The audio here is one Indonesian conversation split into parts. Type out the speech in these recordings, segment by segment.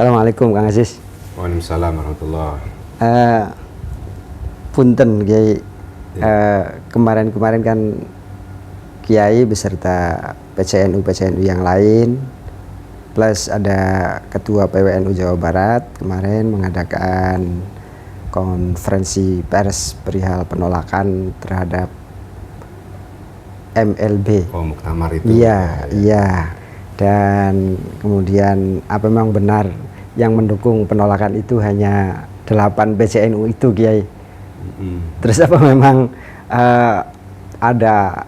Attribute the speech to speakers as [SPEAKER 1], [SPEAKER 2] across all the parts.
[SPEAKER 1] Assalamualaikum Kang Aziz.
[SPEAKER 2] Waalaikumsalam warahmatullahi.
[SPEAKER 1] Punten Kiai, kemarin-kemarin kan Kiai beserta PCNU yang lain plus ada Ketua PWNU Jawa Barat kemarin mengadakan konferensi pers perihal penolakan terhadap MLB.
[SPEAKER 2] Oh, muktamar itu.
[SPEAKER 1] Iya. Dan kemudian apa memang benar yang mendukung penolakan itu hanya 8 PCNU itu, Kiai? Terus apa memang ada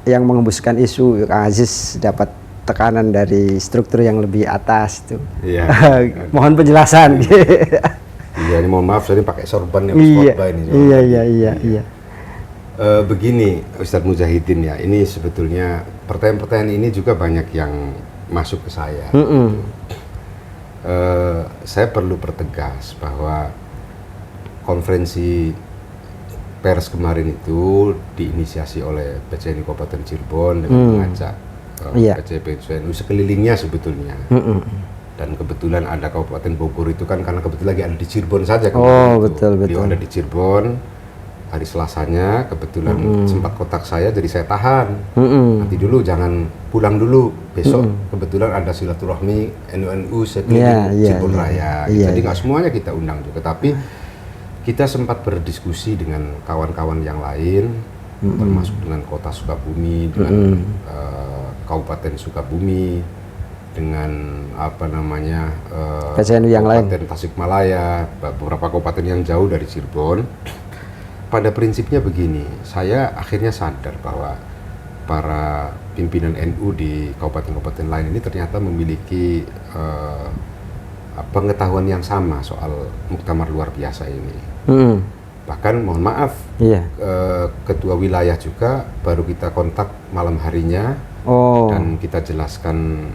[SPEAKER 1] yang mengembuskan isu Kang Aziz dapat tekanan dari struktur yang lebih atas tuh?
[SPEAKER 2] Iya.
[SPEAKER 1] Mohon penjelasan.
[SPEAKER 2] Iya, ini mohon maaf saya pakai sorban yang
[SPEAKER 1] Iya.
[SPEAKER 2] Begini Ustadz Mujahidin ya, ini sebetulnya pertanyaan-pertanyaan ini juga banyak yang masuk ke saya. Saya perlu pertegas bahwa konferensi pers kemarin itu diinisiasi oleh PCNU Kabupaten Cirebon dengan mengajak PCNU sekelilingnya sebetulnya. Dan kebetulan ada Kabupaten Bogor itu kan karena kebetulan lagi ada di Cirebon saja kemarin.
[SPEAKER 1] Betul.
[SPEAKER 2] Beliau ada di Cirebon. Hari Selasanya kebetulan sempat kontak saya, jadi saya tahan. Nanti dulu, jangan pulang dulu. Besok kebetulan ada silaturahmi NU sekeliling Cirebon Raya. Jadi nggak semuanya kita undang juga, tapi kita sempat berdiskusi dengan kawan-kawan yang lain, termasuk dengan Kota Sukabumi, dengan Kabupaten Sukabumi, dengan
[SPEAKER 1] PCNU yang lain,
[SPEAKER 2] Kabupaten Tasikmalaya, beberapa kabupaten yang jauh dari Cirebon. Pada prinsipnya begini, saya akhirnya sadar bahwa para pimpinan NU di kabupaten-kabupaten lain ini ternyata memiliki pengetahuan yang sama soal muktamar luar biasa ini. Bahkan mohon maaf, ketua wilayah juga baru kita kontak malam harinya dan kita jelaskan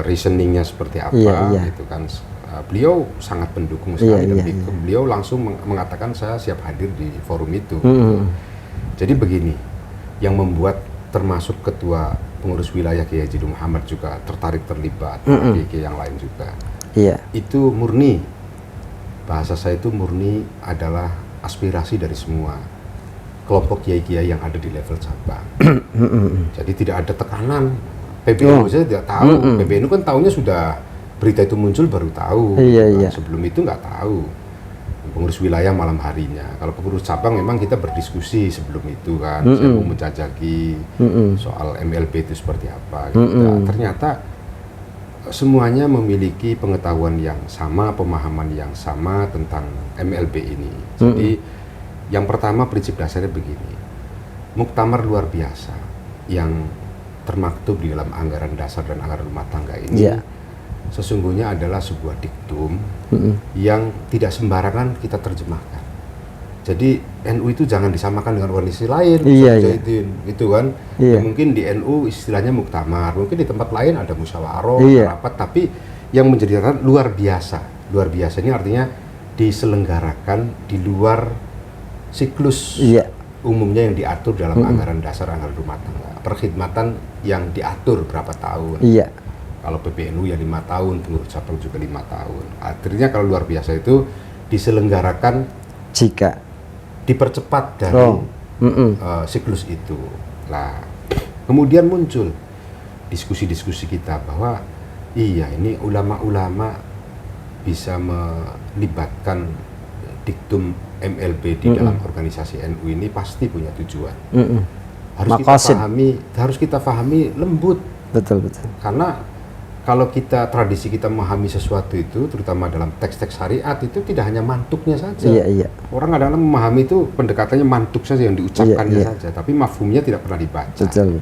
[SPEAKER 2] reasoningnya seperti apa, gitu kan. Beliau sangat pendukung sekali dan beliau langsung mengatakan saya siap hadir di forum itu. Jadi begini, yang membuat termasuk ketua pengurus wilayah Kiai Haji Muhammad juga tertarik terlibat, Kiai yang lain juga. Itu murni, bahasa saya itu murni adalah aspirasi dari semua kelompok kiai-kiai yang ada di level cabang. Jadi tidak ada tekanan. PBNU saya tidak tahu. PBNU kan tahunya sudah berita itu muncul baru tahu. Sebelum itu nggak tahu. Pengurus wilayah malam harinya. Kalau pengurus cabang memang kita berdiskusi sebelum itu kan. Saya mau menjajaki soal MLB itu seperti apa. Ternyata semuanya memiliki pengetahuan yang sama, pemahaman yang sama tentang MLB ini. Jadi yang pertama prinsip dasarnya begini. Muktamar luar biasa yang termaktub di dalam anggaran dasar dan anggaran rumah tangga ini sesungguhnya adalah sebuah diktum yang tidak sembarangan kita terjemahkan. Jadi NU itu jangan disamakan dengan organisasi lain, gitu kan. Ya, mungkin di NU istilahnya muktamar, mungkin di tempat lain ada musyawarah, rapat, tapi yang menjadi luar biasa. Luar biasa ini artinya diselenggarakan di luar siklus umumnya yang diatur dalam anggaran dasar, anggaran rumah tangga. Perkhidmatan yang diatur berapa tahun. Kalau PBNU ya 5 tahun, pengurus cabang juga 5 tahun. Artinya kalau luar biasa itu diselenggarakan
[SPEAKER 1] jika
[SPEAKER 2] dipercepat dari siklus itu. Nah, kemudian muncul diskusi-diskusi kita bahwa iya ini ulama-ulama bisa melibatkan diktum MLB di dalam organisasi NU ini pasti punya tujuan. Harus kita pahami lembut.
[SPEAKER 1] Betul.
[SPEAKER 2] Karena kalau tradisi kita memahami sesuatu itu, terutama dalam teks-teks syariat itu tidak hanya mantuknya saja. Orang kadang-kadang memahami itu pendekatannya mantuk saja, yang diucapkannya saja, tapi mafhumnya tidak pernah dibaca.
[SPEAKER 1] Betul.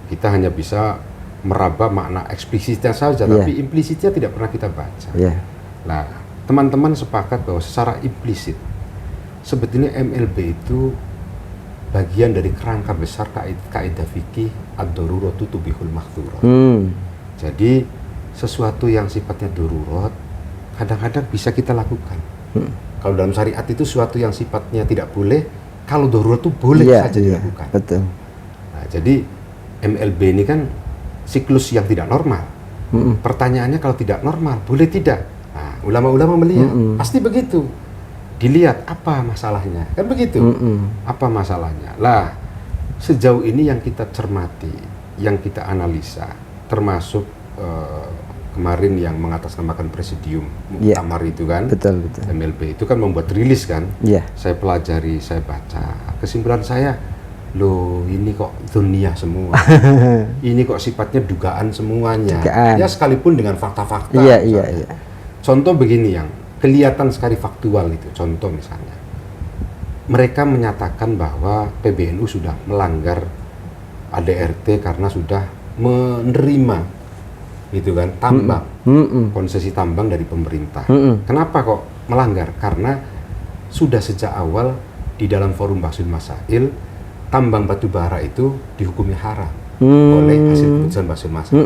[SPEAKER 2] Kita hanya bisa meraba makna eksplisitnya saja, tapi implisitnya tidak pernah kita baca. Nah, teman-teman sepakat bahwa secara implisit sebetulnya MLB itu bagian dari kerangka besar kaidah fikih ad-daruratu tubihul mahdzurat. Jadi sesuatu yang sifatnya darurat kadang-kadang bisa kita lakukan. Kalau dalam syariat itu sesuatu yang sifatnya tidak boleh, kalau darurat itu boleh saja dilakukan.
[SPEAKER 1] Betul.
[SPEAKER 2] Nah, jadi MLB ini kan siklus yang tidak normal. Pertanyaannya kalau tidak normal, boleh tidak? Nah, ulama-ulama melihat, pasti begitu. Dilihat apa masalahnya, kan begitu? Apa masalahnya? Lah, sejauh ini yang kita cermati, yang kita analisa, termasuk kemarin yang mengatasnamakan presidium muktamar itu kan,
[SPEAKER 1] betul.
[SPEAKER 2] MLP itu kan membuat rilis kan, saya pelajari, saya baca, kesimpulan saya, loh ini kok dunia semua, ini kok sifatnya dugaan semuanya, ya sekalipun dengan fakta-fakta. Iya. Contoh begini yang kelihatan sekali faktual itu, contoh misalnya, mereka menyatakan bahwa PBNU sudah melanggar ADRT karena sudah menerima, gitu kan, tambang, konsesi tambang dari pemerintah. Kenapa kok melanggar? Karena sudah sejak awal di dalam forum Bahsul Masail, tambang batu bara itu dihukumi haram oleh hasil keputusan Bahsul Masail.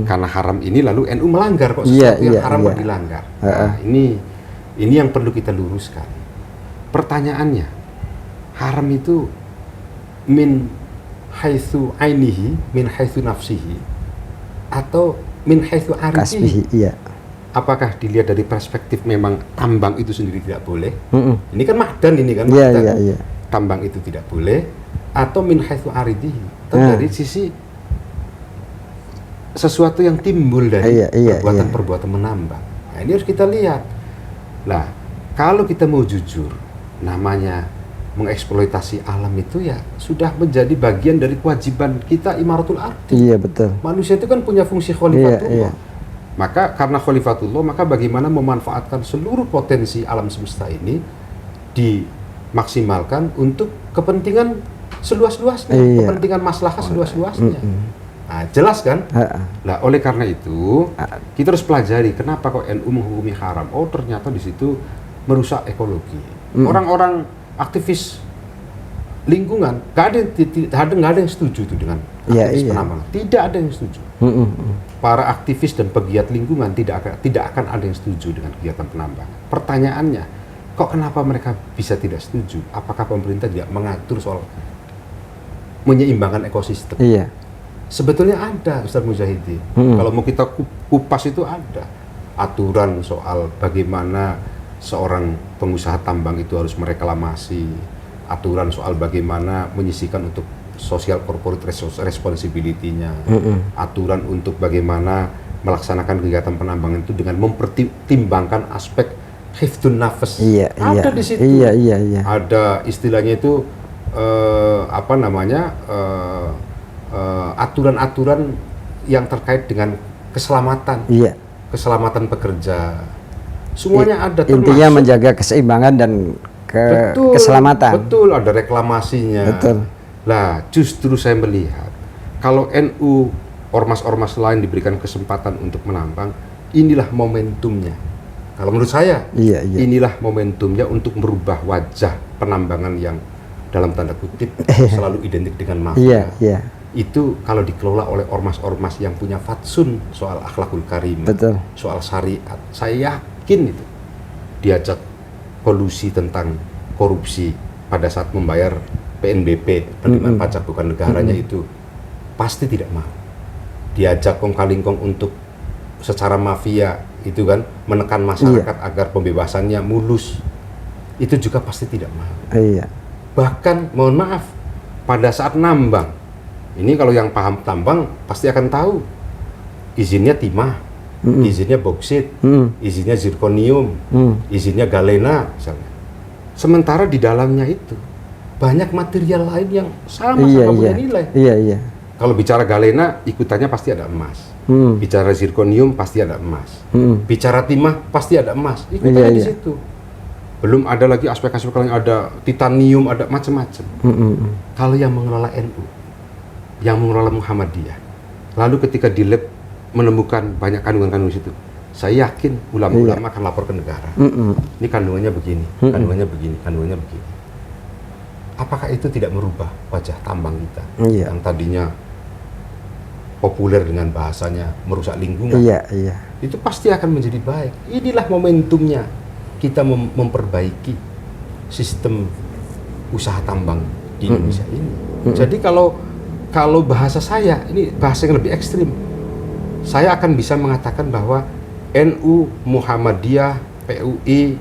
[SPEAKER 2] Karena haram ini lalu NU melanggar kok sesuatu yang haram kok dilanggar. Nah, ini yang perlu kita luruskan. Pertanyaannya, haram itu min haitsu ainihi, min haitsu nafsihi, atau min haitsu arifihi. Apakah dilihat dari perspektif memang tambang itu sendiri tidak boleh? Ini kan ma'dan ini kan, tambang itu tidak boleh, atau min haitsu aridihi, atau dari sisi sesuatu yang timbul dari perbuatan-perbuatan menambang. Nah, ini harus kita lihat. Nah, kalau kita mau jujur, namanya mengeksploitasi alam itu ya sudah menjadi bagian dari kewajiban kita imaratul ardi. Iya, betul. Manusia itu kan punya fungsi khalifatullah. Maka karena khalifatullah, maka bagaimana memanfaatkan seluruh potensi alam semesta ini dimaksimalkan untuk kepentingan seluas-luasnya, kepentingan maslahah seluas-luasnya. Nah, jelas kan? Nah, oleh karena itu kita harus pelajari kenapa kok NU menghukumi haram. Oh, ternyata di situ merusak ekologi. Orang-orang aktivis lingkungan, nggak ada yang setuju tuh dengan aktivis penambangan. Tidak ada yang setuju. Para aktivis dan pegiat lingkungan tidak akan ada yang setuju dengan kegiatan penambangan. Pertanyaannya, kok kenapa mereka bisa tidak setuju? Apakah pemerintah tidak mengatur soal menyeimbangkan ekosistem? Sebetulnya ada, Ustaz Mujahidin. Kalau mau kita kupas itu ada aturan soal bagaimana seorang pengusaha tambang itu harus mereklamasi, aturan soal bagaimana menyisihkan untuk social corporate responsibility-nya, aturan untuk bagaimana melaksanakan kegiatan penambangan itu dengan mempertimbangkan aspek hifdzun nafas. Ada di situ. Ada istilahnya itu aturan-aturan yang terkait dengan keselamatan, keselamatan pekerja. Semuanya ada. Intinya menjaga keseimbangan dan keselamatan. Betul, ada reklamasinya. Betul. Lah, justru saya melihat kalau NU, ormas-ormas lain diberikan kesempatan untuk menambang, inilah momentumnya. Kalau menurut saya, inilah momentumnya untuk merubah wajah penambangan yang dalam tanda kutip selalu identik dengan mafia. Itu kalau dikelola oleh ormas-ormas yang punya fatsun soal akhlakul karimah, soal syariat, saya yakin itu diajak kolusi tentang korupsi pada saat membayar PNBP, penerimaan pajak bukan negaranya, itu pasti tidak mau. Diajak kong kaling kong untuk secara mafia itu kan menekan masyarakat agar pembebasannya mulus, itu juga pasti tidak mau. Bahkan mohon maaf, pada saat nambang ini, kalau yang paham tambang pasti akan tahu izinnya timah, izinnya boksit, izinnya zirkonium, izinnya galena misalnya. Sementara di dalamnya itu banyak material lain yang sama-sama punya nilai. Kalau bicara galena, ikutannya pasti ada emas. Bicara zirkonium pasti ada emas. Bicara timah pasti ada emas. Ikutannya di situ. Belum ada lagi aspek-aspek lain, ada titanium, ada macam-macam. Kalau yang mengelola NU, yang mengelola Muhammadiyah, lalu ketika di lab menemukan banyak kandungan-kandungan situ, saya yakin ulama-ulama akan lapor ke negara. Ini kandungannya begini, kandungannya begini, kandungannya begini. Apakah itu tidak merubah wajah tambang kita yang tadinya populer dengan bahasanya merusak lingkungan? Itu pasti akan menjadi baik. Inilah momentumnya kita memperbaiki sistem usaha tambang di Indonesia ini. Jadi kalau bahasa saya, ini bahasa yang lebih ekstrim, saya akan bisa mengatakan bahwa NU, Muhammadiyah, PUI,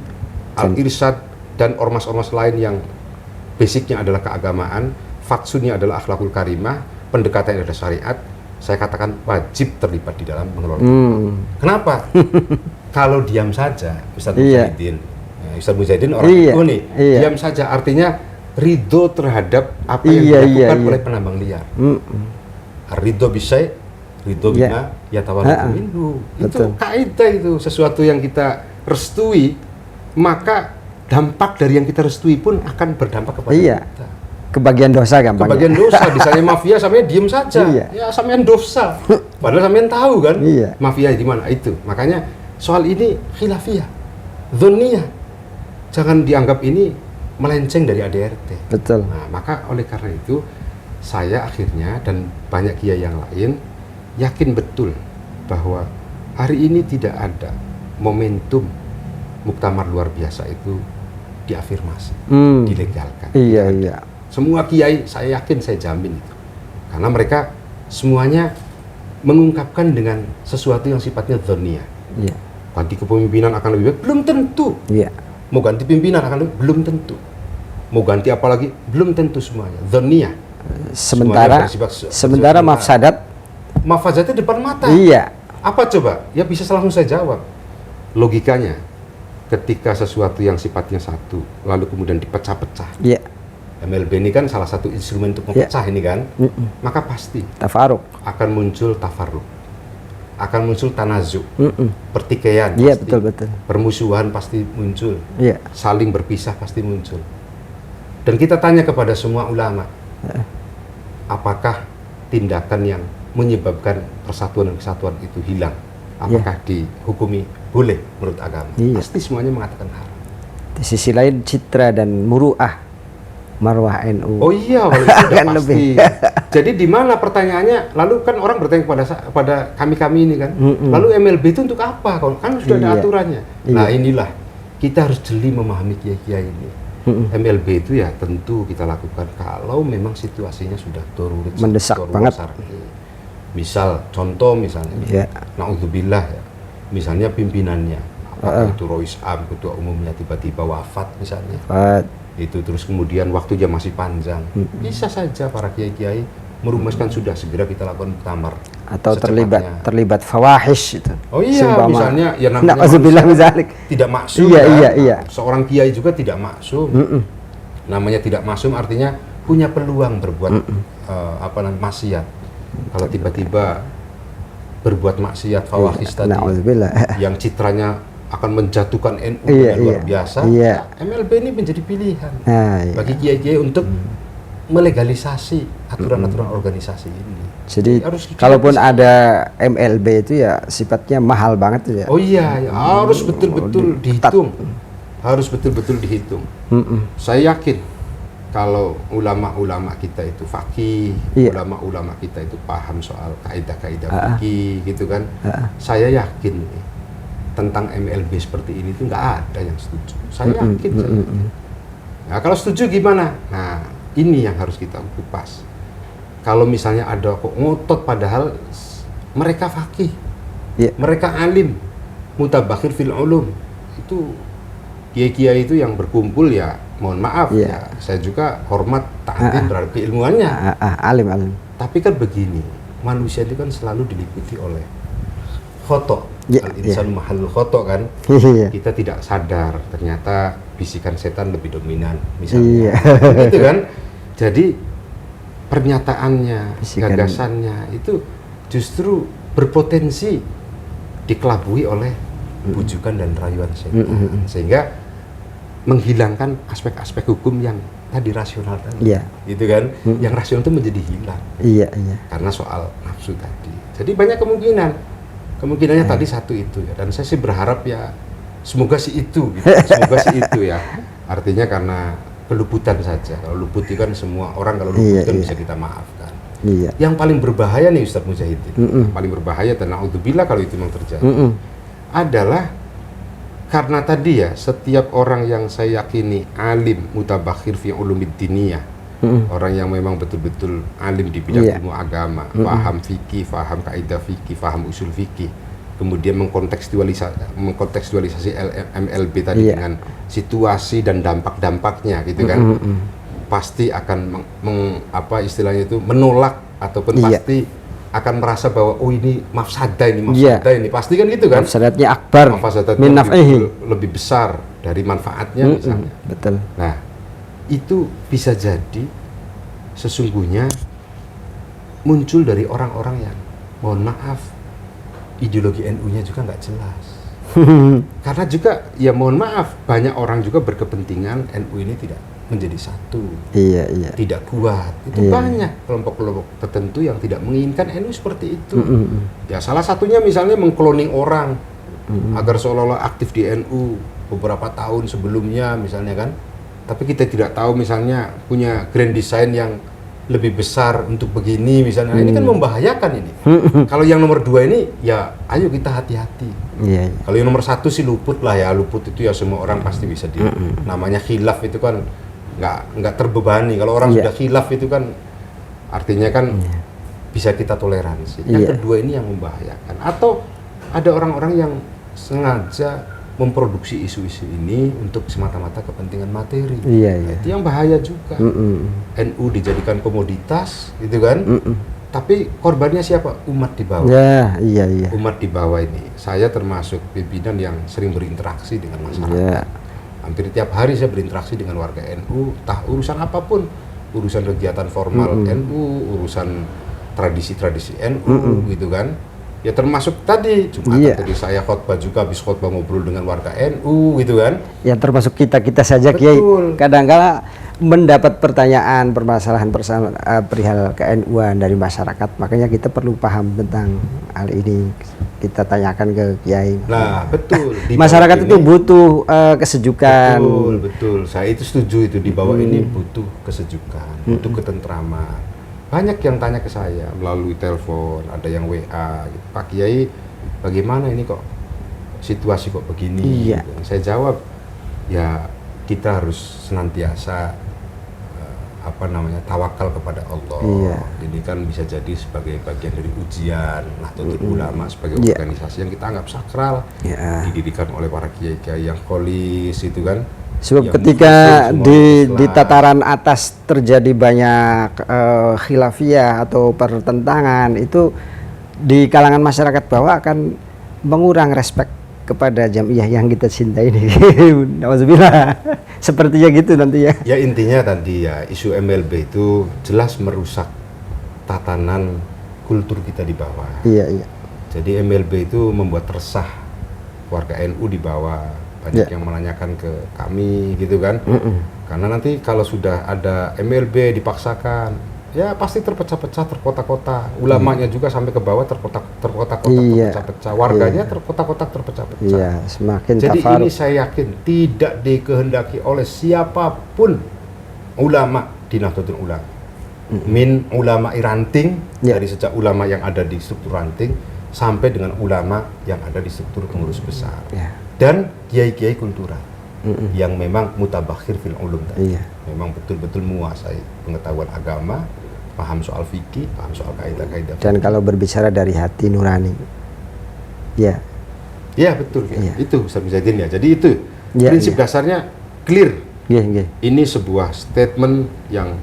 [SPEAKER 2] Al-Irsyad, dan ormas-ormas lain yang basicnya adalah keagamaan, fatsunnya adalah akhlakul karimah, pendekatannya adalah syariat, saya katakan wajib terlibat di dalam mengelola. Kenapa? Kalau diam saja, Ustadz Mujahidin, Ustadz Mujahidin orang itu nih, diam saja artinya ridho terhadap apa yang dilakukan oleh penambang liar. Ridho bisai, ridho bima, ya tawarruku minhu. Itu kaidah, itu sesuatu yang kita restui, maka dampak dari yang kita restui pun akan berdampak kepada kita.
[SPEAKER 1] Kebagian dosa gampang.
[SPEAKER 2] Kebagian dosa, misalnya mafia sampai diem saja, ya sampean dosa. Padahal sampean tahu kan, mafia di mana itu. Makanya soal ini khilafiyah, dzonniyah. Jangan dianggap ini melenceng dari ADRT.
[SPEAKER 1] Betul.
[SPEAKER 2] Nah, maka oleh karena itu saya akhirnya dan banyak kiai yang lain yakin betul bahwa hari ini tidak ada momentum muktamar luar biasa itu diafirmasi, dilegalkan.
[SPEAKER 1] Iya.
[SPEAKER 2] Semua kiai saya yakin, saya jamin itu. Karena mereka semuanya mengungkapkan dengan sesuatu yang sifatnya dzonniyah.
[SPEAKER 1] Iya.
[SPEAKER 2] Ganti kepemimpinan akan lebih baik, belum tentu.
[SPEAKER 1] Iya.
[SPEAKER 2] Mau ganti pimpinan akan lebih, belum tentu. Mau ganti apa lagi, belum tentu semuanya. Dzonniyah.
[SPEAKER 1] Sementara
[SPEAKER 2] mafsadatnya depan mata.
[SPEAKER 1] Iya.
[SPEAKER 2] Apa coba? Ya bisa langsung saya jawab. Logikanya, ketika sesuatu yang sifatnya satu, lalu kemudian dipecah-pecah.
[SPEAKER 1] Iya.
[SPEAKER 2] MLB ini kan salah satu instrumen untuk memecah ini kan, maka pasti
[SPEAKER 1] tafarruq,
[SPEAKER 2] akan muncul tafarruq, akan muncul tanazu, pertikaian,
[SPEAKER 1] iya, betul.
[SPEAKER 2] Permusuhan pasti muncul,
[SPEAKER 1] iya.
[SPEAKER 2] Saling berpisah pasti muncul. Dan kita tanya kepada semua ulama, apakah tindakan yang menyebabkan persatuan dan kesatuan itu hilang, apakah dihukumi boleh menurut agama? Pasti semuanya mengatakan haram.
[SPEAKER 1] Di sisi lain citra dan muruah marwah NU.
[SPEAKER 2] Oh iya, kalau itu sudah pasti. Jadi di mana pertanyaannya? Lalu kan orang bertanya kepada kami ini kan. Lalu MLB itu untuk apa? Kan sudah ada aturannya. Nah inilah kita harus jeli memahami kiai-kiai ini. MLB itu ya tentu kita lakukan kalau memang situasinya sudah darurat,
[SPEAKER 1] mendesak banget.
[SPEAKER 2] Misal contoh misalnya, naudzubillah ya, misalnya pimpinannya, apakah itu Rois Am, ketua umumnya tiba-tiba wafat misalnya. Itu terus kemudian waktunya masih panjang, bisa saja para kiai-kiai merumuskan sudah segera kita lakukan muktamar
[SPEAKER 1] atau terlibat fawahish itu.
[SPEAKER 2] Oh iya, misalnya ya namanya tidak maksum.
[SPEAKER 1] Iya.
[SPEAKER 2] Seorang kiai juga tidak maksum. Namanya tidak maksum artinya punya peluang berbuat maksiat. Kalau tiba-tiba berbuat maksiat fawahish tadi yang citranya akan menjatuhkan NU dengan luar biasa, MLB ini menjadi pilihan bagi kiai-kiai untuk melegalisasi aturan-aturan organisasi ini.
[SPEAKER 1] Jadi kalaupun ada MLB itu ya sifatnya mahal banget ya.
[SPEAKER 2] Oh iya, harus betul-betul dihitung. Harus betul-betul dihitung. Saya yakin kalau ulama-ulama kita itu faqih, ulama-ulama kita itu paham soal kaidah-kaidah fikih gitu kan. Saya yakin tentang MLB seperti ini itu nggak ada yang setuju. Saya yakin. Nah, kalau setuju gimana? Nah, ini yang harus kita kupas. Kalau misalnya ada kok ngotot padahal mereka faqih, mereka alim, mutabakhir fil ulum, itu kiai-kiai itu yang berkumpul ya, mohon maaf ya, saya juga hormat ta'zim terhadap keilmuannya.
[SPEAKER 1] Alim.
[SPEAKER 2] Tapi kan begini, manusia itu kan selalu diliputi oleh khoto. Al-insan mahal khoto kan. Kita tidak sadar ternyata bisikan setan lebih dominan misalnya. Gitu kan. Jadi pernyataannya, gagasannya itu justru berpotensi dikelabui oleh bujukan dan rayuan setan. Sehingga menghilangkan aspek-aspek hukum yang tadi rasional tadi. Gitu kan. Yang rasional itu menjadi hilang. Karena soal nafsu tadi. Jadi banyak kemungkinannya tadi satu itu ya, dan saya sih berharap ya semoga sih itu gitu. Semoga sih itu ya, artinya karena keluputan saja. Kalau luput itu kan semua orang kalau luput kan bisa kita maafkan. Yang paling berbahaya nih Ustadz Mujahidin, paling berbahaya dan naudzubillah kalau itu memang terjadi adalah karena tadi ya setiap orang yang saya yakini alim mutabakhir fi ulumid diniyah orang yang memang betul-betul alim di bidang ilmu agama, paham fikih, paham kaidah fikih, paham usul fikih, kemudian mengkontekstualisasi MLB tadi dengan situasi dan dampak-dampaknya gitu kan, pasti akan istilahnya itu menolak ataupun pasti akan merasa bahwa oh ini mafsadah ini pasti kan gitu kan,
[SPEAKER 1] mafsadatnya akbar,
[SPEAKER 2] mafsadatnya lebih besar dari manfaatnya misalnya.
[SPEAKER 1] Betul.
[SPEAKER 2] Nah, itu bisa jadi sesungguhnya muncul dari orang-orang yang mohon maaf ideologi NU-nya juga nggak jelas. Karena juga ya mohon maaf banyak orang juga berkepentingan NU ini tidak menjadi satu, tidak kuat. Itu banyak kelompok-kelompok tertentu yang tidak menginginkan NU seperti itu. Ya salah satunya misalnya mengkloning orang agar seolah-olah aktif di NU beberapa tahun sebelumnya misalnya kan. Tapi kita tidak tahu misalnya punya grand design yang lebih besar untuk begini misalnya. Ini kan membahayakan ini. Kalau yang nomor 2 ini ya ayo kita hati-hati. Kalau yang nomor 1 sih luput lah ya, luput itu ya semua orang pasti bisa namanya khilaf itu kan nggak terbebani. Kalau orang sudah khilaf itu kan artinya kan bisa kita toleransi. Yang kedua ini yang membahayakan. Atau ada orang-orang yang sengaja memproduksi isu-isu ini untuk semata-mata kepentingan materi. Itu yang bahaya juga. NU dijadikan komoditas, gitu kan? Tapi korbannya siapa? Umat di bawah. Umat di bawah ini. Saya termasuk pimpinan yang sering berinteraksi dengan masyarakat. Hampir tiap hari saya berinteraksi dengan warga NU, entah urusan apapun, urusan kegiatan formal NU, urusan tradisi-tradisi NU, gitu kan? Ya termasuk tadi Jumatan tadi saya khotbah juga, habis khotbah ngobrol dengan warga NU gitu kan. Ya termasuk kita saja Kiai. Kadang-kala mendapat pertanyaan permasalahan perihal ke-NU-an dari masyarakat, makanya kita perlu paham tentang hal ini. Kita tanyakan ke Kiai. Nah, betul. Masyarakat itu butuh kesejukan. Betul. Saya itu setuju itu di bawah ini butuh kesejukan, butuh ketentraman. Banyak yang tanya ke saya melalui telepon, ada yang WA, gitu. Pak Kiai, bagaimana ini kok situasi kok begini? Gitu. Saya jawab, ya kita harus senantiasa tawakal kepada Allah. Ini kan bisa jadi sebagai bagian dari ujian Nahdlatul Ulama sebagai organisasi yang kita anggap sakral, didirikan oleh para kiai-kiai yang kholis itu kan. Sebab ketika di tataran atas terjadi banyak khilafiyah atau pertentangan, itu di kalangan masyarakat bawah akan mengurang respek kepada jamiah yang kita cintai ini. Nauzubillah. Sepertinya gitu nanti ya. Ya intinya tadi ya isu MLB itu jelas merusak tatanan kultur kita di bawah. Jadi MLB itu membuat resah warga NU di bawah. Banyak yang menanyakan ke kami gitu kan. Karena nanti kalau sudah ada MLB dipaksakan, ya pasti terpecah-pecah, terkotak-kotak. Ulamanya juga sampai ke bawah terkotak-kotak, terpecah-pecah. Warganya terkotak-kotak, terpecah-pecah. Jadi ini saya yakin tidak dikehendaki oleh siapapun ulama di Nahdlatul Ulama. Min ulama ranting, dari sejak ulama yang ada di struktur ranting sampai dengan ulama yang ada di struktur pengurus besar. Dan kiai-kiai kultural yang memang mutabakhir fil ulum tadi. Memang betul-betul menguasai pengetahuan agama, paham soal fikih, paham soal kaidah-kaidah. Dan kalau berbicara dari hati nurani. Ya betul. Itu Ustaz Muzahidin ya. Jadi itu prinsip dasarnya clear. Ini sebuah statement yang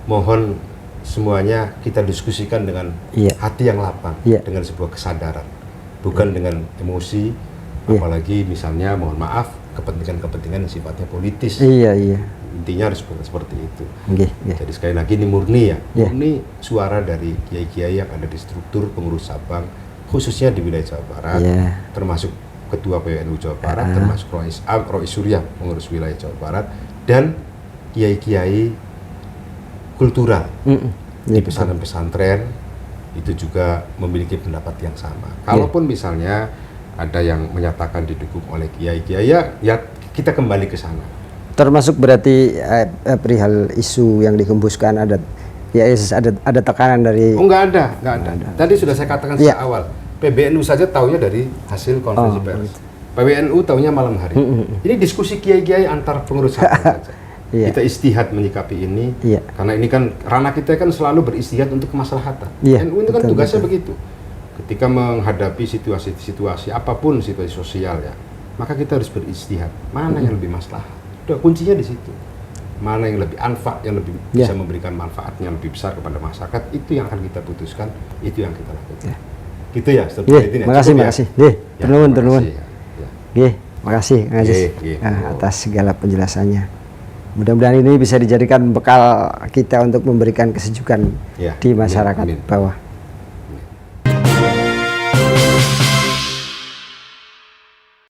[SPEAKER 2] mohon semuanya kita diskusikan dengan hati yang lapang, dengan sebuah kesadaran, bukan dengan emosi. Apalagi misalnya mohon maaf kepentingan yang sifatnya politis. Intinya harus seperti itu. Jadi sekali lagi ini murni ya. Murni suara dari kiai-kiai yang ada di struktur pengurus cabang khususnya di wilayah Jawa Barat, termasuk Ketua PWNU Jawa Barat, termasuk Rois Surya pengurus wilayah Jawa Barat, dan kiai-kiai kultural di pesantren-pesantren itu juga memiliki pendapat yang sama. Kalaupun misalnya ada yang menyatakan didukung oleh kiai-kiai, ya kita kembali ke sana. Termasuk berarti perihal isu yang dihembuskan ada tekanan dari. Nggak ada. Tadi sudah saya katakan sejak awal. PBNU saja taunya dari hasil konferensi pers. PBNU taunya malam hari. Ini diskusi kiai-kiai antar pengurus saja. kita istihad menyikapi ini, karena ini kan ranah kita kan selalu beristihad untuk kemaslahatan. NU itu kan tugasnya begitu. Ketika menghadapi situasi apapun, situasi sosial ya, maka kita harus beristihad. Mana yang lebih maslahat? Udah, kuncinya di situ. Mana yang lebih anfa, yang lebih bisa memberikan manfaatnya lebih besar kepada masyarakat, itu yang akan kita putuskan, itu yang kita lakukan. Gitu ya,
[SPEAKER 1] makasih. Makasih atas segala penjelasannya. Mudah-mudahan ini bisa dijadikan bekal kita untuk memberikan kesejukan di masyarakat bawah.